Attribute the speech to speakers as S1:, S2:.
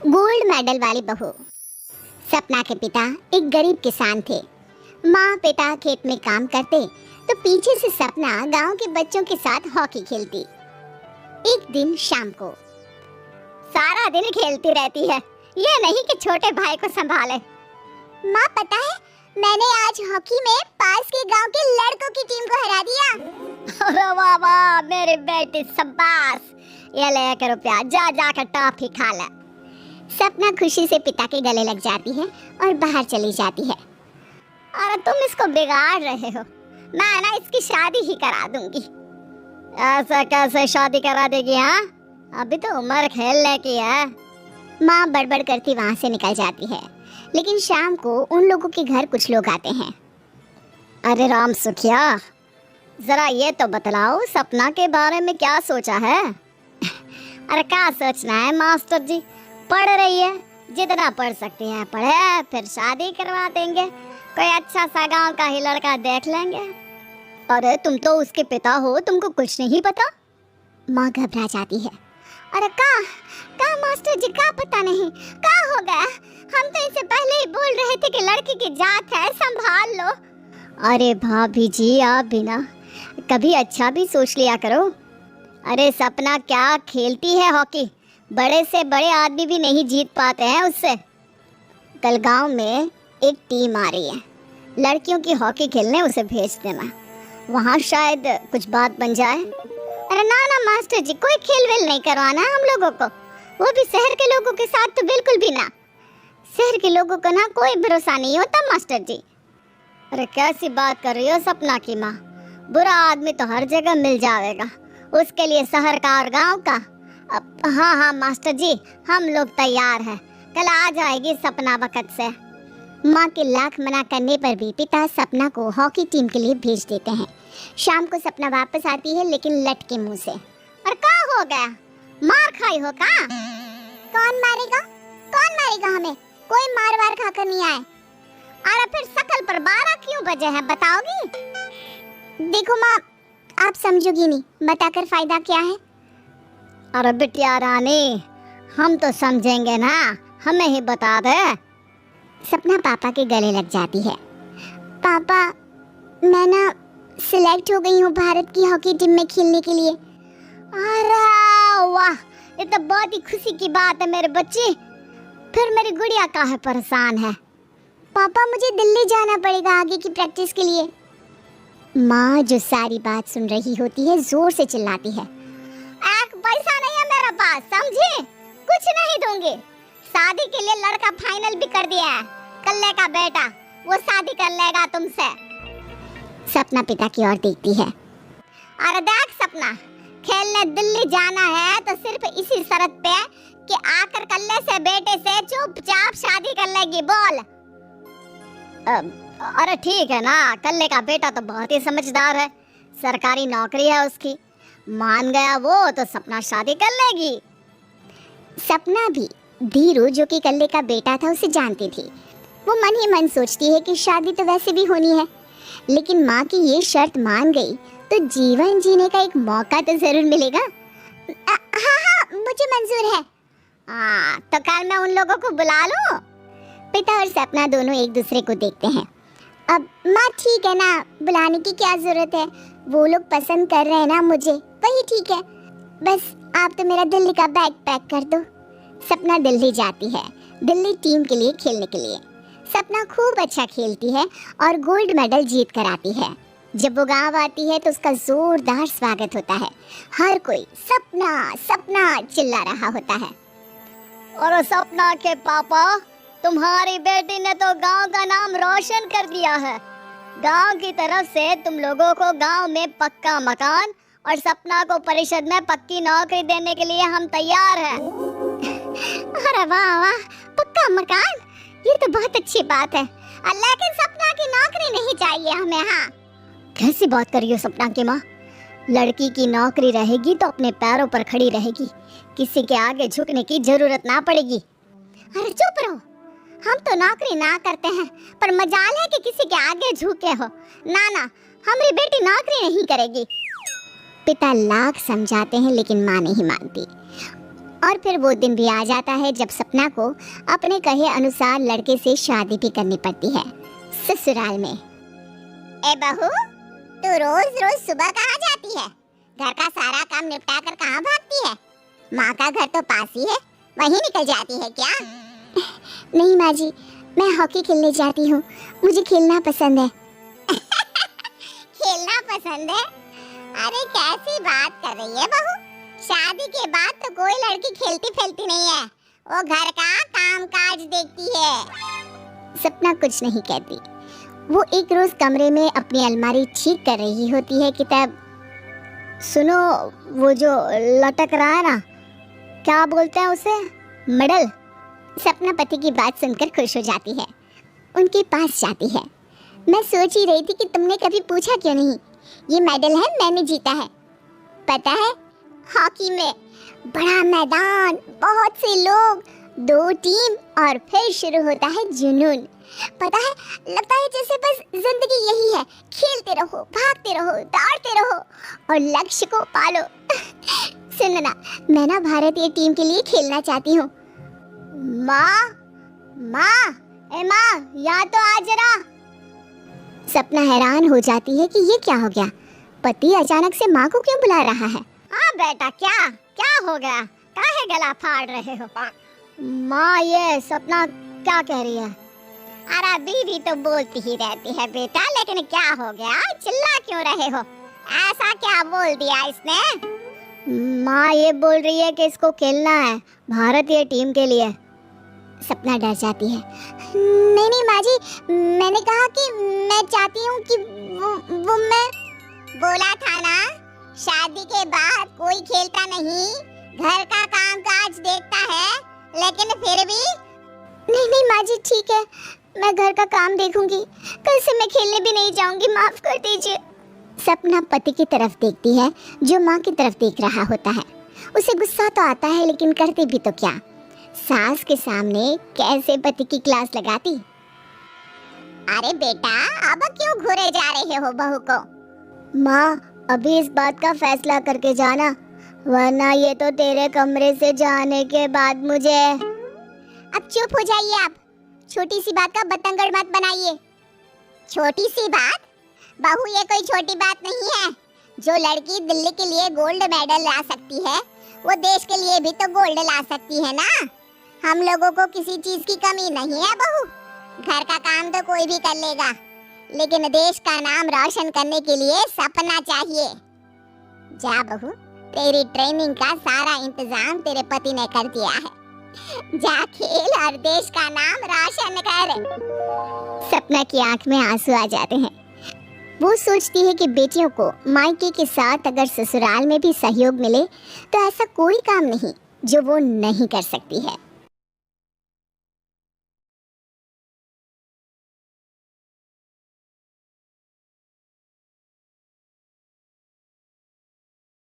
S1: Gold medal वाली बहू। सपना के पिता एक गरीब किसान थे। माँ पिता खेत में काम करते तो पीछे से सपना गांव के बच्चों के साथ हॉकी खेलती। एक दिन शाम को सारा दिन खेलती रहती है, ये नहीं कि छोटे भाई को संभाले। माँ पता है, मैंने आज हॉकी में पास के गांव के लड़कों की टीम को हरा दिया। अरे वाह वाह मेरी बेटी, शाबाश, ये ले कर रुपया, जा जाकर टॉफी खा ले। सपना खुशी से पिता के गले लग जाती है और बाहर चली जाती है। अरे तुम इसको बिगाड़ रहे हो, मैं ना इसकी शादी ही करा दूंगी। ऐसा कैसे शादी करा देगी? हाँ, अभी तो उम्र खेलने की है। माँ बड़बड़ करती वहां से निकल जाती है। लेकिन शाम को उन लोगों के घर कुछ लोग आते हैं। अरे राम सुखिया, जरा ये तो बतलाओ, सपना के बारे में क्या सोचा है? अरे क्या सोचना है मास्टर जी, पढ़ रही है, जितना पढ़ सकती है पढ़े, फिर शादी करवा देंगे, कोई अच्छा सा गांव का ही लड़का देख लेंगे। अरे तुम तो उसके पिता हो, तुमको कुछ नहीं पता? माँ घबरा जाती है। अरे का मास्टर जी, का पता नहीं, का हो गया? हम तो इससे पहले ही बोल रहे थे कि लड़की की जात है, संभाल लो। अरे भाभी जी, आप भी ना कभी अच्छा भी सोच लिया करो। अरे सपना क्या खेलती है हॉकी, बड़े से बड़े आदमी भी नहीं जीत पाते हैं उससे। कल गांव में एक टीम आ रही है, लड़कियों की हॉकी खेलने उसे भेज देना, वहाँ शायद कुछ बात बन जाए। अरे ना ना मास्टर जी, कोई खेल वेल नहीं करवाना है हम लोगों को, वो भी शहर के लोगों के साथ तो बिल्कुल भी ना। शहर के लोगों को ना कोई भरोसा नहीं होता मास्टर जी। अरे कैसी बात कर रही हो सपना की माँ, बुरा आदमी तो हर जगह मिल जाएगा, उसके लिए शहर का और गांव का। हाँ हाँ मास्टर जी, हम लोग तैयार हैं, कल आ जाएगी सपना वक्त से। माँ के लाख मना करने पर भी पिता सपना को हॉकी टीम के लिए भेज देते हैं। शाम को सपना वापस आती है, लेकिन लटके मुंह से। और क्या हो गया, मार खाई हो का? कौन मारेगा, कौन मारेगा हमें? कोई मार वार खाकर नहीं आए। अरे फिर शकल पर 12 क्यों बजे हैं, बताओगी? देखो माँ, आप समझोगी नहीं, बताकर फायदा क्या है? अरे बिटिया रानी, हम तो समझेंगे ना, हमें ही बता दे। सपना पापा के गले लग जाती है। पापा, मैं ना सिलेक्ट हो गई हूँ भारत की हॉकी टीम में खेलने के लिए। अरे वाह, ये तो बहुत ही खुशी की बात है मेरे बच्चे। फिर मेरी गुड़िया काहे परेशान है? पापा, मुझे दिल्ली जाना पड़ेगा आगे की प्रैक्टिस के लिए। माँ जो सारी बात सुन रही होती है, जोर से चिल्लाती है। एक पैसा नहीं है मेरे पास, समझी? कुछ नहीं दूंगी। शादी के लिए लड़का फाइनल भी कर दिया है, कल्ले का बेटा, वो शादी कर लेगा तुमसे। सपना पिता की ओर देखती है। अरे देख सपना, खेलने दिल्ली जाना है तो सिर्फ इसी शर्त पे कि आकर कल्ले से बेटे से चुपचाप शादी कर लेगी, बोल। अरे ठीक है ना, कल्ले का बेटा तो बहुत ही समझदार है, सरकारी नौकरी है उसकी, मान गया वो तो सपना शादी कर लेगी। सपना भी धीरू, जो कि कल्ले का बेटा था, उसे जानती थी। वो मन ही मन सोचती है कि शादी तो वैसे भी होनी है, लेकिन माँ की ये शर्त मान गई तो जीवन जीने का एक मौका तो जरूर मिलेगा। हाँ हाँ, मुझे मंजूर है। तो कल मैं उन लोगों को बुला लूं? पिता और सपना दोनों एक दूसरे को देखते हैं। अब माँ ठीक है ना, बुलाने की क्या जरूरत है, वो लोग पसंद कर रहे हैं ना मुझे, वही ठीक है। बस आप तो मेरा दिल्ली का बैग पैक कर दो। सपना दिल्ली जाती है, दिल्ली टीम के लिए खेलने के लिए। सपना खूब अच्छा खेलती है और गोल्ड मेडल जीत कर आती है। जब वो गांव आती है तो उसका जोरदार स्वागत होता है। हर कोई सपना सपना चिल्ला रहा होता है। और सपना के पापा, तुम्हारी बेटी ने तो गांव का नाम रोशन कर दिया है। गांव की तरफ से तुम लोगों को गांव में पक्का मकान और सपना को परिषद में पक्की नौकरी देने के लिए हम तैयार हैं। अरे वाह वाह, पक्का मकान, ये तो बहुत अच्छी बात है, लेकिन सपना की नौकरी नहीं चाहिए हमें। हाँ, कैसी बात कर रही हो सपना की माँ? लड़की की नौकरी रहेगी तो अपने पैरों पर खड़ी रहेगी, किसी के आगे झुकने की जरूरत ना पड़ेगी। अरे चुप रहो, हम तो नौकरी ना करते हैं, पर मजाल है कि किसी के आगे झुके हो। ना ना, हमारी बेटी नौकरी नहीं करेगी। पिता लाख समझाते हैं लेकिन माँ नहीं मानती। और फिर वो दिन भी आ जाता है जब सपना को अपने कहे अनुसार लड़के से शादी भी करनी पड़ती है ससुराल में। ए बहू, तू रोज रोज सुबह कहाँ जाती है? घर का सारा काम निपटा कर कहाँ भागती है? माँ का घर तो पास ही है, वहीं निकल जाती है क्या? नहीं माँ जी, मैं हॉकी खेलने जाती हूँ, मुझे खेलना पसंद है। खेलना पसंद है? अरे कैसी बात कर रही है बहू? शादी के बाद तो कोई लड़की खेलती फेलती नहीं है, वो घर का काम काज देखती है। सपना कुछ नहीं कहती। वो एक रोज कमरे में अपनी अलमारी ठीक कर रही होती है कि तब सुनो, वो जो लटक रहा है ना, क्या बोलते हैं उसे? मेडल। सपना पति की बात सुनकर खुश हो जाती है, उनके पास जाती है। मैं सोच ही रही थी कि तुमने कभी पूछा क्यों नहीं। ये मेडल है, मैंने जीता है। पता है, हॉकी में बड़ा मैदान, बहुत से लोग, 2 टीम और फिर शुरू होता है जुनून। पता है, लगता है जैसे बस जिंदगी यही है, खेलते रहो, भागते रहो, दौड़ते रहो और लक्ष्य को पालो। सुनो ना, मैं ना भारतीय टीम के लिए खेलना चाहती हूँ। माँ, माँ, ए माँ, यहाँ तो आ जरा। सपना हैरान हो जाती है कि ये क्या हो गया, पति अचानक से माँ को क्यों बुला रहा है। हाँ बेटा, क्या क्या हो गया, काहे गला फाड़ रहे हो? माँ, ये सपना क्या कह रही है? अरे बीवी तो बोलती ही रहती है बेटा, लेकिन क्या हो गया, चिल्ला क्यों रहे हो? ऐसा क्या बोल दिया इसने? माँ ये बोल रही है कि इसको खेलना है भारतीय टीम के लिए। सपना डर जाती है। नहीं नहीं माँ जी, मैंने कहा कि मैं चाहती हूँ कि वो मैं बोला था ना, शादी के बाद कोई खेलता नहीं, घर का काम काज देखता है, लेकिन फिर भी। नहीं नहीं माँ जी, ठीक है, मैं घर का काम देखूंगी, कल से मैं खेलने भी नहीं जाऊंगी, माफ कर दीजिए। सपना पति की तरफ देखती है जो माँ की तरफ देख रहा होता है। उसे गुस्सा तो आता है, लेकिन करती भी तो क्या, सास के सामने कैसे पति की क्लास लगाती। अरे बेटा, अब क्यों घूरे जा रहे हो बहू को? माँ, अभी इस बात का फैसला करके जाना, वरना ये तो तेरे कमरे से जाने के बाद मुझे। अब चुप हो जाइए आप, छोटी सी बात का बतंगड़ मत बनाइए। छोटी सी बात? बहू, ये कोई छोटी बात नहीं है। जो लड़की दिल्ली के लिए गोल्ड मेडल ला सकती है, वो देश के लिए भी तो गोल्ड ला सकती है ना। हम लोगों को किसी चीज की कमी नहीं है बहू, घर का काम तो कोई भी कर लेगा, लेकिन देश का नाम रोशन करने के लिए सपना चाहिए। जा बहू, तेरी ट्रेनिंग का सारा इंतजाम तेरे पति ने कर दिया है, जा खेल और देश का नाम रोशन कर। सपना की आंख में आंसू आ जाते हैं। वो सोचती है कि बेटियों को मायके के साथ अगर ससुराल में भी सहयोग मिले तो ऐसा कोई काम नहीं जो वो नहीं कर सकती है।